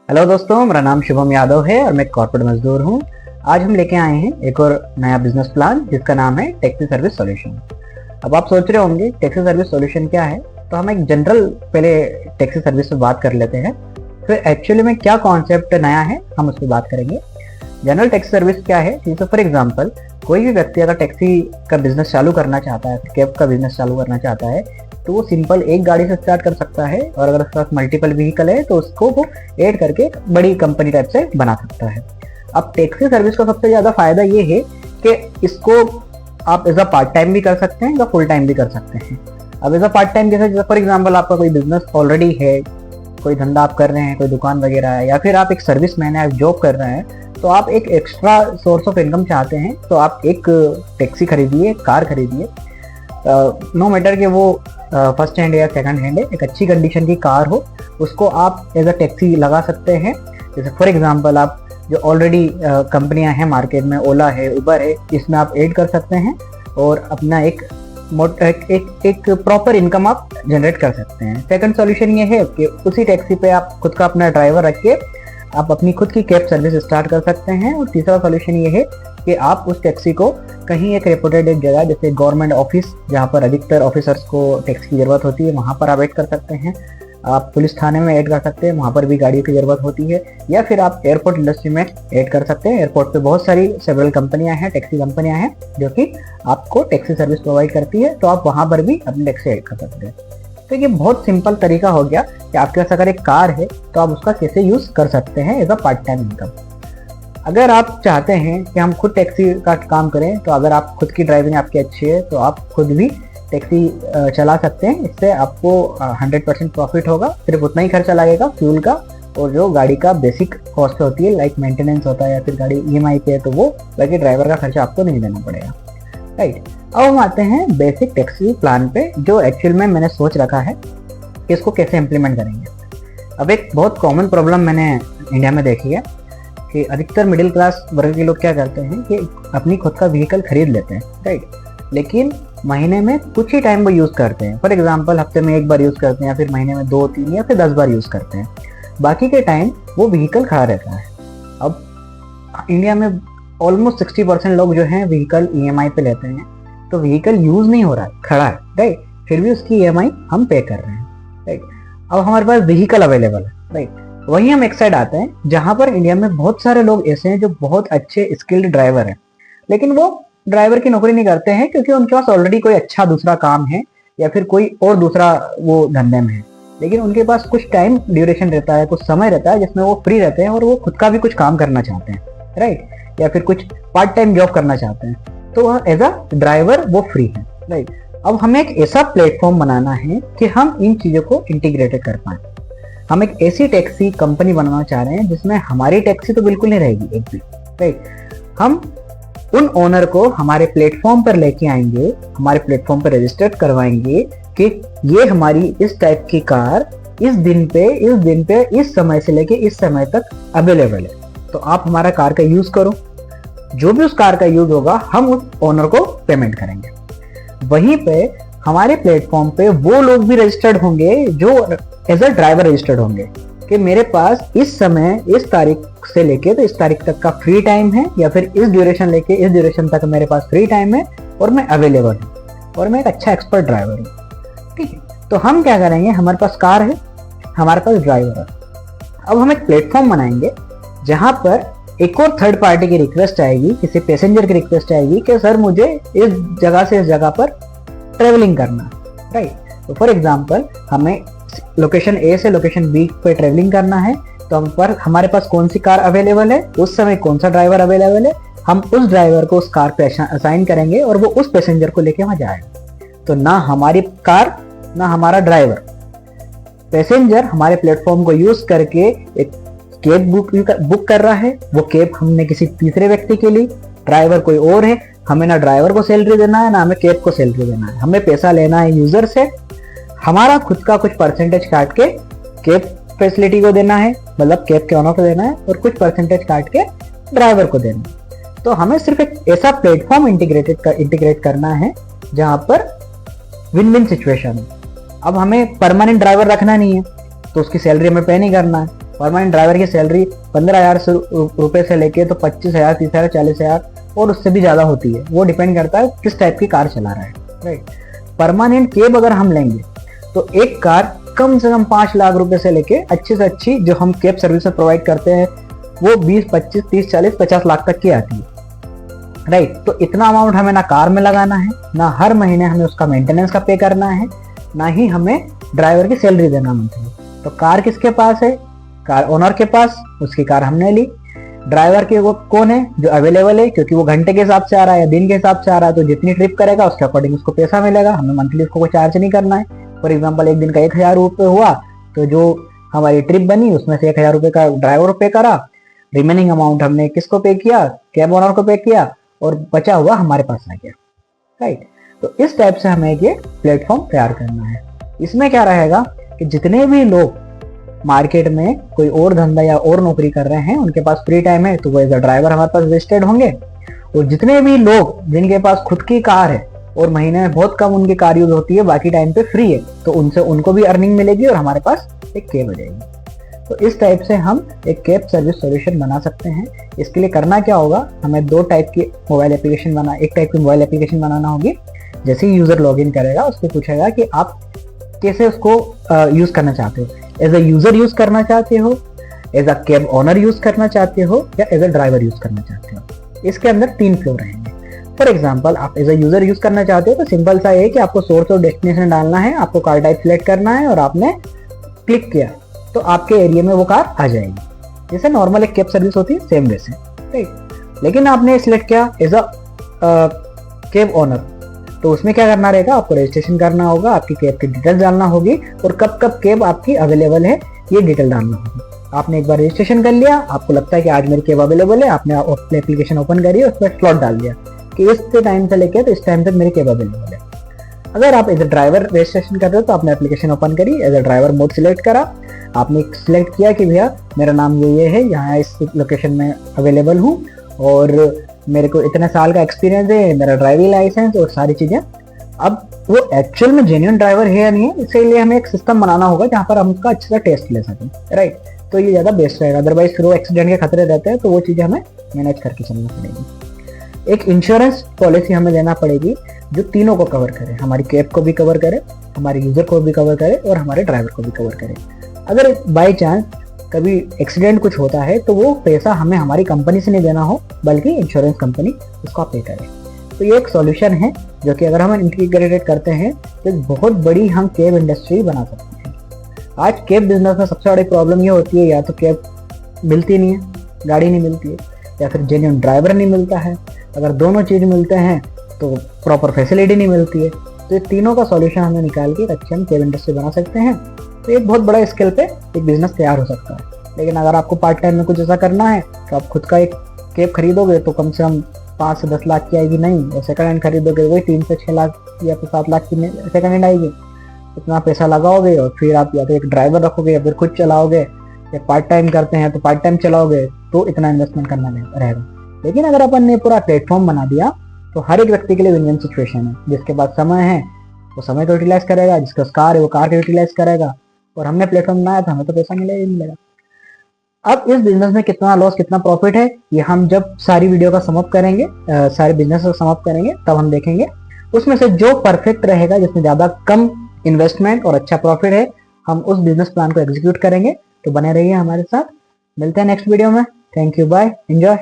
Hello दोस्तों, मेरा नाम शुभम यादव है और मैं कॉर्पोरेट मजदूर हूँ। आज हम लेके आए हैं एक और नया बिजनेस प्लान जिसका नाम है टैक्सी सर्विस सॉल्यूशन। अब आप सोच रहे होंगे टैक्सी सर्विस सॉल्यूशन क्या है, तो हम एक जनरल पहले टैक्सी सर्विस पे बात कर लेते हैं, फिर एक्चुअली में क्या कॉन्सेप्ट नया है हम उस पर बात करेंगे। जनरल टैक्सी सर्विस क्या है, जैसे फॉर एग्जाम्पल कोई भी व्यक्ति अगर टैक्सी का बिजनेस चालू करना चाहता है, कैब का बिजनेस चालू करना चाहता है, तो वो सिंपल एक गाड़ी से स्टार्ट कर सकता है और अगर उसके पास मल्टीपल व्हीकल है तो उसको वो ऐड करके एक बड़ी कंपनी टाइप से बना सकता है। अब टैक्सी सर्विस का सबसे ज्यादा फायदा ये है कि इसको आप एज अ पार्ट टाइम भी कर सकते हैं या फुल टाइम भी कर सकते हैं। अब एज अ पार्ट टाइम जैसे फॉर एग्जाम्पल आपका कोई बिजनेस ऑलरेडी है, कोई धंधा आप कर रहे हैं, कोई दुकान वगैरह है, या फिर आप एक सर्विस मैन है, आप जॉब कर रहे हैं, तो आप एक एक्स्ट्रा सोर्स ऑफ इनकम चाहते हैं, तो आप एक टैक्सी खरीदिए, कार खरीदिए। नो मैटर कि वो फर्स्ट हैंड या सेकंड हैंड है, एक अच्छी कंडीशन की कार हो, उसको आप एज अ टैक्सी लगा सकते हैं। जैसे फॉर एग्जांपल आप जो ऑलरेडी कंपनियां हैं मार्केट में, ओला है, उबर है, इसमें आप ऐड कर सकते हैं और अपना एक प्रॉपर इनकम आप जनरेट कर सकते हैं। सेकंड सॉल्यूशन ये है कि उसी टैक्सी पे आप खुद का अपना ड्राइवर रख के आप अपनी खुद की कैब सर्विस स्टार्ट कर सकते हैं। और तीसरा सॉल्यूशन ये है कि आप उस टैक्सी को कहीं एक रेपुटेड एक जगह जैसे गवर्नमेंट ऑफिस, जहाँ पर अधिकतर ऑफिसर्स को टैक्सी की जरूरत होती है, वहाँ पर आप ऐड कर सकते हैं। आप पुलिस थाने में ऐड कर सकते हैं, वहाँ पर भी गाड़ियों की जरूरत होती है। या फिर आप एयरपोर्ट इंडस्ट्री में ऐड कर सकते हैं। एयरपोर्ट पे बहुत सारी सेवरल कंपनियां हैं, टैक्सी कंपनियां हैं जो कि आपको टैक्सी सर्विस प्रोवाइड करती है, तो आप वहाँ पर भी अपनी टैक्सी ऐड कर सकते हैं। तो ये बहुत सिंपल तरीका हो गया कि आपके पास अगर एक कार है तो आप उसका कैसे यूज कर सकते हैं as a part time income. अगर आप चाहते हैं कि हम खुद टैक्सी का काम करें, तो अगर आप खुद की ड्राइविंग आपकी अच्छी है तो आप खुद भी टैक्सी चला सकते हैं। इससे आपको 100% प्रॉफिट होगा। सिर्फ उतना ही खर्चा लगेगा फ्यूल का, और जो गाड़ी का बेसिक कॉस्ट होती है लाइक मेंटेनेंस होता है या फिर गाड़ी EMI पे है तो वो, बाकी ड्राइवर का खर्चा आपको नहीं देना पड़ेगा, राइट। अब हम आते हैं बेसिक टैक्सी प्लान पे, जो एक्चुअल में मैंने सोच रखा है कि इसको कैसे इम्प्लीमेंट करेंगे। अब एक बहुत कॉमन प्रॉब्लम मैंने इंडिया में देखी है कि अधिकतर मिडिल क्लास वर्ग के लोग क्या करते हैं कि अपनी खुद का व्हीकल खरीद लेते हैं, राइट, लेकिन महीने में कुछ ही टाइम वो यूज़ करते हैं। फॉर एग्जांपल हफ्ते में एक बार यूज़ करते हैं, या फिर महीने में 2, 3 या फिर 10 बार यूज़ करते हैं। बाकी के टाइम वो व्हीकल खड़ा रहता है। अब इंडिया में ऑलमोस्ट 60% लोग जो हैं व्हीकल EMI पे लेते हैं, तो व्हीकल यूज़ नहीं हो रहा है, खड़ा है, राइट, फिर भी उसकी EMI हम पे कर रहे हैं, राइट। अब हमारे पास व्हीकल अवेलेबल है, राइट। वहीं हम एक साइड आते हैं जहां पर इंडिया में बहुत सारे लोग ऐसे हैं जो बहुत अच्छे स्किल्ड ड्राइवर हैं, लेकिन वो ड्राइवर की नौकरी नहीं करते हैं क्योंकि उनके पास ऑलरेडी कोई अच्छा दूसरा काम है या फिर कोई और दूसरा वो धंधे में है। लेकिन उनके पास कुछ टाइम ड्यूरेशन रहता है, कुछ समय रहता है जिसमें वो फ्री रहते हैं और वो खुद का भी कुछ काम करना चाहते हैं, राइट, या फिर कुछ पार्ट टाइम जॉब करना चाहते हैं, तो वह एज अ ड्राइवर वो फ्री है, राइट। अब हमें एक ऐसा प्लेटफॉर्म बनाना है कि हम इन चीजों को इंटीग्रेटेड कर पाए। हम एक ऐसी टैक्सी कंपनी बनाना चाह रहे हैं जिसमें हमारी टैक्सी तो बिल्कुल नहीं रहेगी एक भी, राइट। हम उन ओनर को हमारे प्लेटफॉर्म पर लेके आएंगे, हमारे प्लेटफॉर्म पर रजिस्टर करवाएंगे कि ये हमारी इस टाइप की कार इस दिन पे इस समय से लेके इस समय तक अवेलेबल है, तो आप हमारा कार का यूज करो। जो भी उस कार का यूज होगा हम उस ओनर को पेमेंट करेंगे। वहीं पे हमारे प्लेटफॉर्म पे वो लोग भी रजिस्टर्ड होंगे जो एज अ ड्राइवर रजिस्टर्ड होंगे कि मेरे पास इस समय इस तारीख से लेके तो इस तारीख तक का फ्री टाइम है, या फिर इस ड्यूरेशन लेके इस ड्यूरेशन तक मेरे पास फ्री टाइम है और मैं अवेलेबल हूँ और मैं एक अच्छा एक्सपर्ट ड्राइवर हूँ, ठीक है। तो हम क्या करेंगे, हमारे पास कार है, हमारे पास ड्राइवर है। अब हम एक प्लेटफॉर्म बनाएंगे जहां पर एक और थर्ड पार्टी की रिक्वेस्ट आएगी, किसी पैसेंजर की रिक्वेस्ट आएगी कि सर मुझे इस जगह से इस जगह पर ट्रेवलिंग करना है, राइट। तो फॉर एग्जांपल हमें लोकेशन A से लोकेशन B पे ट्रेवलिंग करना है, तो हम पर हमारे पास कौन सी कार अवेलेबल है, उस समय कौन सा ड्राइवर अवेलेबल है, हम उस ड्राइवर को उस कार पे असाइन करेंगे और वो उस पैसेंजर को लेके वहां जाएगा। तो ना हमारी कार ना हमारा ड्राइवर, पैसेंजर हमारे प्लेटफॉर्म को यूज करके एक कैब बुक कर रहा है, वो कैब हमने किसी तीसरे व्यक्ति के लिए, ड्राइवर कोई और है, हमें ना ड्राइवर को सैलरी देना है ना हमें कैब को सैलरी देना है, हमें पैसा लेना है यूजर से, हमारा खुद का कुछ परसेंटेज काट के कैब फैसिलिटी को देना है, मतलब कैब के ओनर को देना है, और कुछ परसेंटेज काट के ड्राइवर को देना है। तो हमें सिर्फ एक ऐसा प्लेटफॉर्म इंटीग्रेट करना है जहां पर विन विन सिचुएशन है। अब हमें परमानेंट ड्राइवर रखना नहीं है, तो उसकी सैलरी हमें पे नहीं करना है, परमानेंट ड्राइवर की सैलरी 15,000 रुपए से लेके तो 25,000, 30,000, 40,000 और उससे भी ज्यादा होती है। वो डिपेंड करता है किस टाइप की कार चला रहा है, राइट। परमानेंट कैब अगर हम लेंगे तो एक कार कम से कम 5 लाख रुपए से लेके अच्छी से अच्छी जो हम कैब सर्विस प्रोवाइड करते हैं वो 20, 25, 30, 40, 50 लाख तक की आती है, राइट। तो इतना अमाउंट हमें ना कार में लगाना है, ना हर महीने हमें उसका मेंटेनेंस का पे करना है, ना ही हमें ड्राइवर की सैलरी देना मंथली। तो कार किसके पास है? कार ओनर के पास, उसकी कार हमने ली। ड्राइवर के वो कौन है? जो अवेलेबल है, क्योंकि वो घंटे के हिसाब से आ रहा है या दिन के हिसाब से आ रहा है, तो जितनी ट्रिप करेगा उसके अकॉर्डिंग उसको पैसा मिलेगा। हमें मंथली उसको कोई चार्ज नहीं करना है। फॉर एग्जाम्पल एक दिन का 1,000 रुपये हुआ तो जो हमारी ट्रिप बनी उसमें से 1,000 रुपये का ड्राइवर पे करा, रिमेनिंग अमाउंट हमने किसको पे किया? कैब ओनर को पे किया, और बचा हुआ हमारे पास आ गया, राइट। तो इस टाइप से हमें ये प्लेटफॉर्म तैयार करना है। इसमें क्या रहेगा कि जितने भी लोग मार्केट में कोई और धंधा या और नौकरी कर रहे हैं, उनके पास फ्री टाइम है तो वो एज अ ड्राइवर हमारे पास रजिस्टर्ड होंगे। और जितने भी लोग जिनके पास खुद की कार है और महीने में बहुत कम उनकी कार यूज होती है, बाकी टाइम पे फ्री है, तो उनसे उनको भी अर्निंग मिलेगी और हमारे पास एक कैब आ जाएगी। तो इस टाइप से हम एक कैब सर्विस सॉल्यूशन बना सकते हैं। इसके लिए करना क्या होगा, हमें दो टाइप की मोबाइल एप्लीकेशन एक टाइप की मोबाइल एप्लीकेशन बनाना होगी। जैसे ही यूजर लॉगिन करेगा उसको पूछेगा कि आप कैसे उसको यूज करना चाहते हो, एज अ यूजर यूज करना चाहते हो, as a cab owner use करना चाहते हो, या एज अ ड्राइवर यूज करना चाहते हो। इसके अंदर 3 फ्लो रहेंगे। फॉर एग्जाम्पल आप एज अ यूजर यूज करना चाहते हो तो सिंपल सा है कि आपको सोर्स और डेस्टिनेशन डालना है, आपको कार टाइप सिलेक्ट करना है और आपने क्लिक किया तो आपके एरिया में वो कार आ जाएगी, जैसे नॉर्मल एक कैब सर्विस होती है सेम वैसे, राइट। लेकिन आपने सिलेक्ट किया एज अ कैब ओनर, तो उसमें क्या करना रहेगा, आपको रजिस्ट्रेशन करना होगा, आपकी कैब की डिटेल डालना होगी और कब कब कैब आपकी अवेलेबल है ये डिटेल डालना होगी। आपने एक बार रजिस्ट्रेशन कर लिया, आपको लगता है कि आज मेरी कैब अवेलेबल है, आपने अपनी एप्लीकेशन ओपन करी, उस पर स्लॉट डाल दिया कि इस टाइम से लेकर तो इस टाइम तक मेरी कैब अवेलेबल है। अगर आप एज अ ड्राइवर रजिस्ट्रेशन कर रहे हो तो आपने एप्लीकेशन ओपन करी, as a driver mode select करा, आपने सिलेक्ट किया कि भैया मेरा नाम ये है, यहाँ इस लोकेशन में अवेलेबल हूँ और मेरे को इतने साल का एक्सपीरियंस है, मेरा ड्राइविंग लाइसेंस और सारी चीजें। अब वो एक्चुअल में जेन्युइन ड्राइवर है या नहीं है, इसीलिए हमें एक सिस्टम बनाना होगा जहाँ पर हम उसका अच्छे से टेस्ट ले सकें, राइट। तो ये ज्यादा बेस्ट रहेगा, अदरवाइज फिर वो एक्सीडेंट के खतरे रहते हैं, तो वो चीजें हमें मैनेज करके चलना पड़ेगी। एक इंश्योरेंस पॉलिसी हमें लेना पड़ेगी जो तीनों को कवर करे, हमारी कैब को भी कवर करे, हमारे यूजर को भी कवर करे और हमारे ड्राइवर को भी कवर करे। अगर बाई चांस कभी एक्सीडेंट कुछ होता है तो वो पैसा हमें हमारी कंपनी से नहीं देना हो, बल्कि इंश्योरेंस कंपनी उसको पे करे। तो ये एक सॉल्यूशन है जो कि अगर हम इंटीग्रेटेड करते हैं तो एक बहुत बड़ी हम कैब इंडस्ट्री बना सकते हैं। आज कैब बिजनेस में सबसे बड़ी प्रॉब्लम ये होती है, या तो कैब मिलती नहीं है, गाड़ी नहीं मिलती है, या फिर जेन्युइन ड्राइवर नहीं मिलता है। अगर दोनों चीज़ मिलते हैं तो प्रॉपर फैसिलिटी नहीं मिलती है। तो ये तीनों का सॉल्यूशन हमें निकाल के एक अच्छी हम कैब इंडस्ट्री बना सकते हैं। तो एक बहुत बड़ा स्केल पे एक बिजनेस तैयार हो सकता है। लेकिन अगर आपको पार्ट टाइम में कुछ ऐसा करना है तो आप खुद का एक कैब खरीदोगे तो कम से कम 5 से 10 लाख की आएगी, नहीं, और सेकंड हैंड खरीदोगे वही 3 से 6 लाख या फिर 7 लाख की सेकंड हैंड आएगी। इतना पैसा लगाओगे और फिर आप या तो एक ड्राइवर रखोगे या फिर खुद चलाओगे, या पार्ट टाइम करते हैं तो पार्ट टाइम चलाओगे, तो इतना इन्वेस्टमेंट करना रहेगा। लेकिन अगर अपन ने पूरा प्लेटफॉर्म बना दिया तो हर एक व्यक्ति के लिए विन विन सिचुएशन है। जिसके पास समय है वो समय को यूटिलाइज करेगा, जिसके पास कार है वो कार को यूटिलाइज करेगा, और हमने प्लेटफॉर्म बनाया तो हमें तो पैसा मिलेगा ही मिलेगा। अब इस बिजनेस में कितना लॉस कितना प्रॉफिट है ये हम जब सारी वीडियो का समअप करेंगे, सारे बिजनेस का समअप करेंगे, तब हम देखेंगे। उसमें से जो परफेक्ट रहेगा, जिसमें ज्यादा कम इन्वेस्टमेंट और अच्छा प्रॉफिट है, हम उस बिजनेस प्लान को एग्जीक्यूट करेंगे। तो बने रहिए हमारे साथ, मिलते हैं नेक्स्ट वीडियो में। Thank you, bye, enjoy.